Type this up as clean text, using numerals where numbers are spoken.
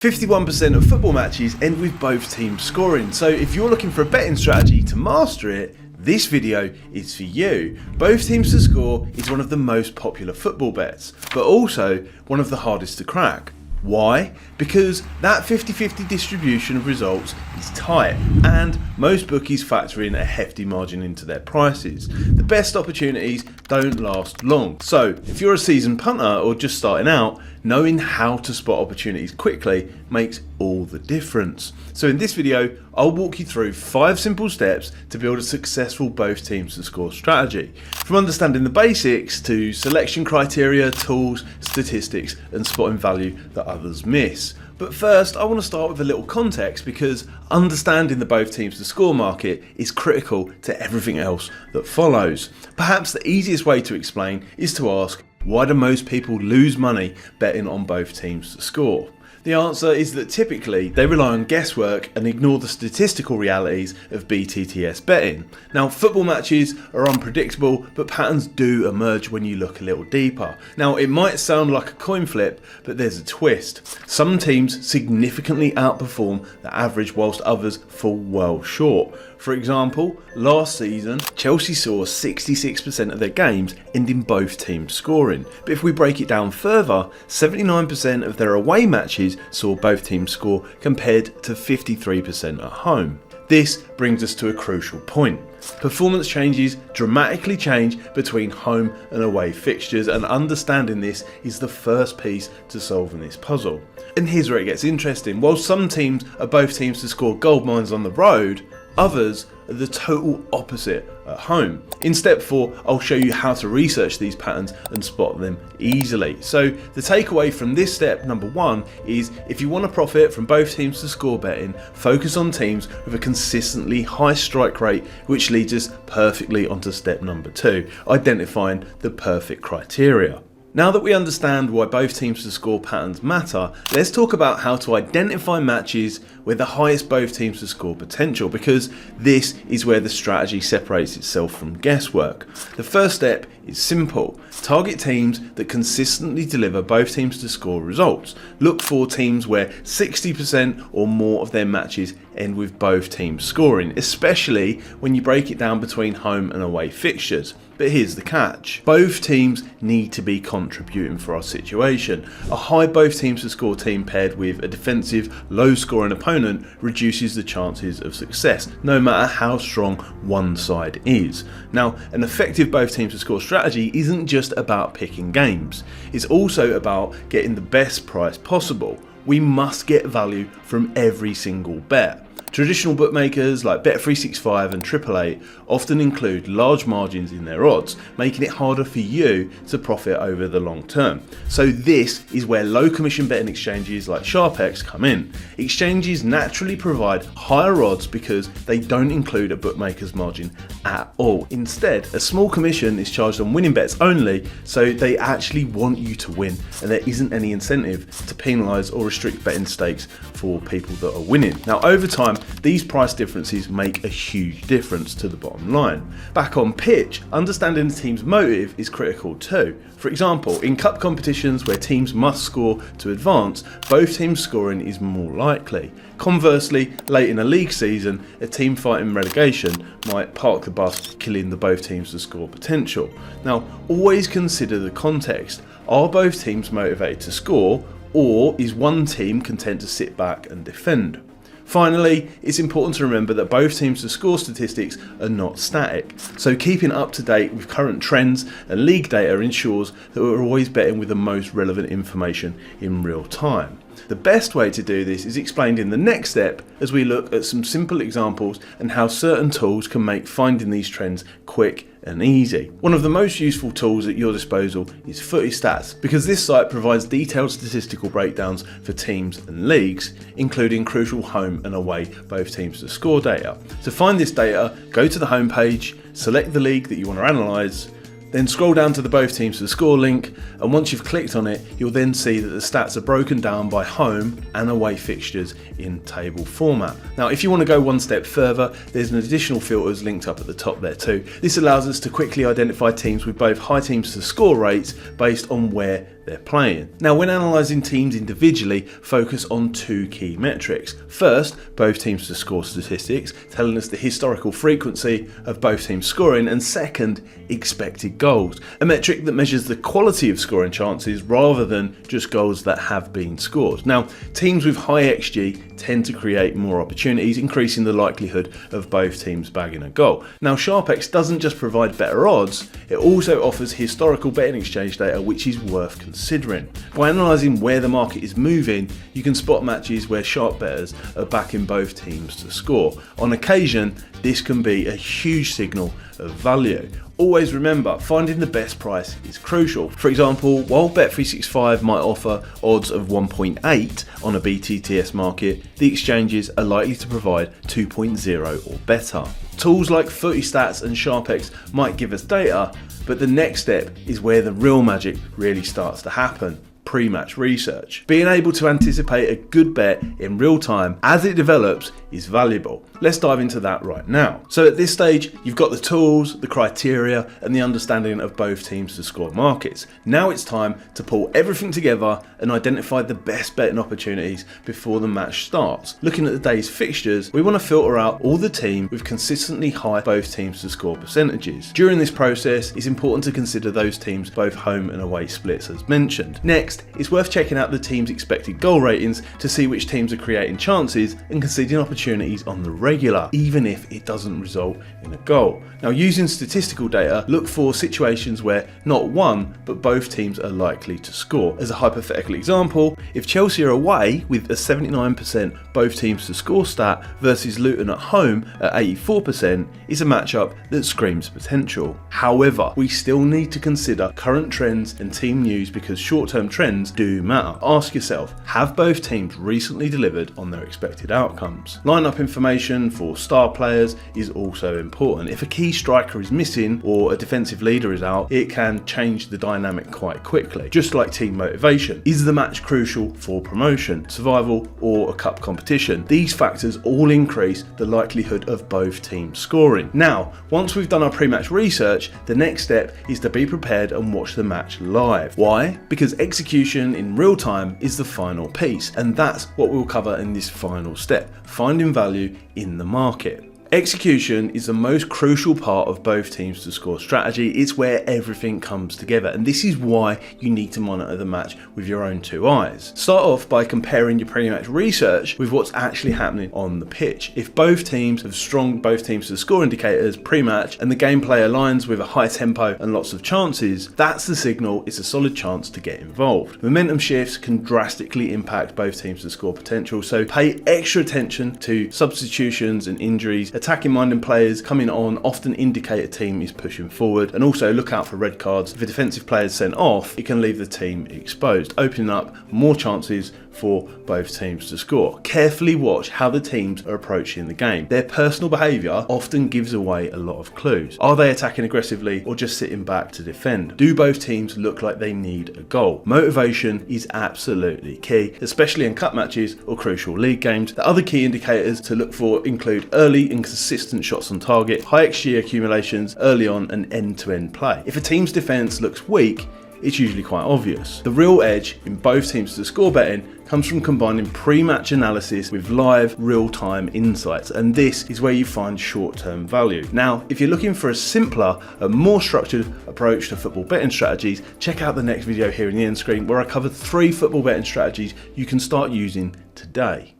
51% of football matches end with both teams scoring, so if you're looking for a betting strategy to master it, this video is for you. Both teams to score is one of the most popular football bets, but also one of the hardest to crack. Why? Because that 50-50 distribution of results is tight and most bookies factor in a hefty margin into their prices. The best opportunities don't last long. So if you're a seasoned punter or just starting out, knowing how to spot opportunities quickly makes all the difference. So in this video, I'll walk you through 5 simple steps to build a successful both teams to score strategy. From understanding the basics to selection criteria, tools, statistics, and spotting value that others miss. But first, I want to start with a little context because understanding the both teams to score market is critical to everything else that follows. Perhaps the easiest way to explain is to ask, why do most people lose money betting on both teams to score? The answer is that typically they rely on guesswork and ignore the statistical realities of BTTS betting. Now, football matches are unpredictable, but patterns do emerge when you look a little deeper. Now, it might sound like a coin flip, but there's a twist. Some teams significantly outperform the average whilst others fall well short. For example, last season, Chelsea saw 66% of their games ending both teams scoring. But if we break it down further, 79% of their away matches saw both teams score compared to 53% at home. This brings us to a crucial point. Performance changes dramatically change between home and away fixtures, and understanding this is the first piece to solving this puzzle. And here's where it gets interesting. While some teams are both teams to score gold mines on the road, others are the total opposite at home. In step 4, I'll show you how to research these patterns and spot them easily. So the takeaway from this step, number 1, is if you want to profit from both teams to score betting, focus on teams with a consistently high strike rate, which leads us perfectly onto step number 2, identifying the perfect criteria. Now that we understand why both teams to score patterns matter, let's talk about how to identify matches with the highest both teams to score potential, because this is where the strategy separates itself from guesswork. The first step is simple. Target teams that consistently deliver both teams to score results. Look for teams where 60% or more of their matches end with both teams scoring, especially when you break it down between home and away fixtures. But here's the catch. Both teams need to be contributing for our situation. A high both teams to score team paired with a defensive, low scoring opponent reduces the chances of success, no matter how strong one side is. Now, an effective both teams to score strategy isn't just about picking games. It's also about getting the best price possible. We must get value from every single bet. Traditional bookmakers like Bet365 and 888 often include large margins in their odds, making it harder for you to profit over the long term. So this is where low commission betting exchanges like SharpX come in. Exchanges naturally provide higher odds because they don't include a bookmaker's margin at all. Instead, a small commission is charged on winning bets only, so they actually want you to win, and there isn't any incentive to penalise or restrict betting stakes for people that are winning. Now, over time, these price differences make a huge difference to the bottom line. Back on pitch, understanding the team's motive is critical too. For example, in cup competitions where teams must score to advance, both teams scoring is more likely. Conversely, late in a league season, a team fighting relegation might park the bus, killing the both teams to score potential. Now, always consider the context. Are both teams motivated to score, or is one team content to sit back and defend? Finally, it's important to remember that both teams to score statistics are not static, so keeping up to date with current trends and league data ensures that we're always betting with the most relevant information in real time. The best way to do this is explained in the next step as we look at some simple examples and how certain tools can make finding these trends quick and easy. One of the most useful tools at your disposal is Footy Stats, because this site provides detailed statistical breakdowns for teams and leagues, including crucial home and away both teams to score data. To find this data, go to the homepage, select the league that you want to analyse, then scroll down to the both teams to score link, and once you've clicked on it, you'll then see that the stats are broken down by home and away fixtures in table format. Now, if you want to go one step further, there's an additional filters linked up at the top there too. This allows us to quickly identify teams with both high teams to score rates based on where they're playing. Now, when analysing teams individually, focus on two key metrics. First, both teams to score statistics, telling us the historical frequency of both teams scoring, and second, expected goals, a metric that measures the quality of scoring chances rather than just goals that have been scored. Now, teams with high XG tend to create more opportunities, increasing the likelihood of both teams bagging a goal. Now, SharpX doesn't just provide better odds, it also offers historical betting exchange data, which is worth considering. By analysing where the market is moving, you can spot matches where sharp bettors are backing both teams to score. On occasion, this can be a huge signal of value. Always remember, finding the best price is crucial. For example, while Bet365 might offer odds of 1.8 on a BTTS market, the exchanges are likely to provide 2.0 or better. Tools like Footy Stats and SharpX might give us data, but the next step is where the real magic really starts to happen. PreMatch Research. Being able to anticipate a good bet in real time as it develops is valuable. Let's dive into that right now. So at this stage, you've got the tools, the criteria, and the understanding of both teams to score markets. Now it's time to pull everything together and identify the best betting opportunities before the match starts. Looking at the day's fixtures, we want to filter out all the teams with consistently high both teams to score percentages. During this process, it's important to consider those teams both home and away splits as mentioned. Next, it's worth checking out the team's expected goal ratings to see which teams are creating chances and conceding opportunities on the regular, even if it doesn't result in a goal. Now, using statistical data, look for situations where not one, but both teams are likely to score. As a hypothetical example, if Chelsea are away with a 79% both teams to score stat versus Luton at home at 84%, it's a matchup that screams potential. However, we still need to consider current trends and team news because short-term trends do matter. Ask yourself, have both teams recently delivered on their expected outcomes? Lineup information for star players is also important. If a key striker is missing or a defensive leader is out, it can change the dynamic quite quickly. Just like team motivation. Is the match crucial for promotion, survival, or a cup competition? These factors all increase the likelihood of both teams scoring. Now, once we've done our pre-match research, the next step is to be prepared and watch the match live. Why? Because execution in real time is the final piece, and that's what we'll cover in this final step, finding value in the market. Execution is the most crucial part of both teams to score strategy. It's where everything comes together, and this is why you need to monitor the match with your own two eyes. Start off by comparing your pre-match research with what's actually happening on the pitch. If both teams have strong both teams to score indicators pre-match and the gameplay aligns with a high tempo and lots of chances, that's the signal it's a solid chance to get involved. Momentum shifts can drastically impact both teams to score potential, so pay extra attention to substitutions and injuries. Attacking minded players coming on often indicate a team is pushing forward, and also look out for red cards. If a defensive player is sent off, it can leave the team exposed, opening up more chances for both teams to score. Carefully watch how the teams are approaching the game. Their personal behaviour often gives away a lot of clues. Are they attacking aggressively or just sitting back to defend? Do both teams look like they need a goal? Motivation is absolutely key, especially in cup matches or crucial league games. The other key indicators to look for include early and consistent shots on target, high XG accumulations early on, and end-to-end play. If a team's defence looks weak, it's usually quite obvious. The real edge in both teams to score betting comes from combining pre-match analysis with live real-time insights, and this is where you find short-term value. Now, if you're looking for a simpler and more structured approach to football betting strategies, check out the next video here in the end screen where I covered 3 football betting strategies you can start using today.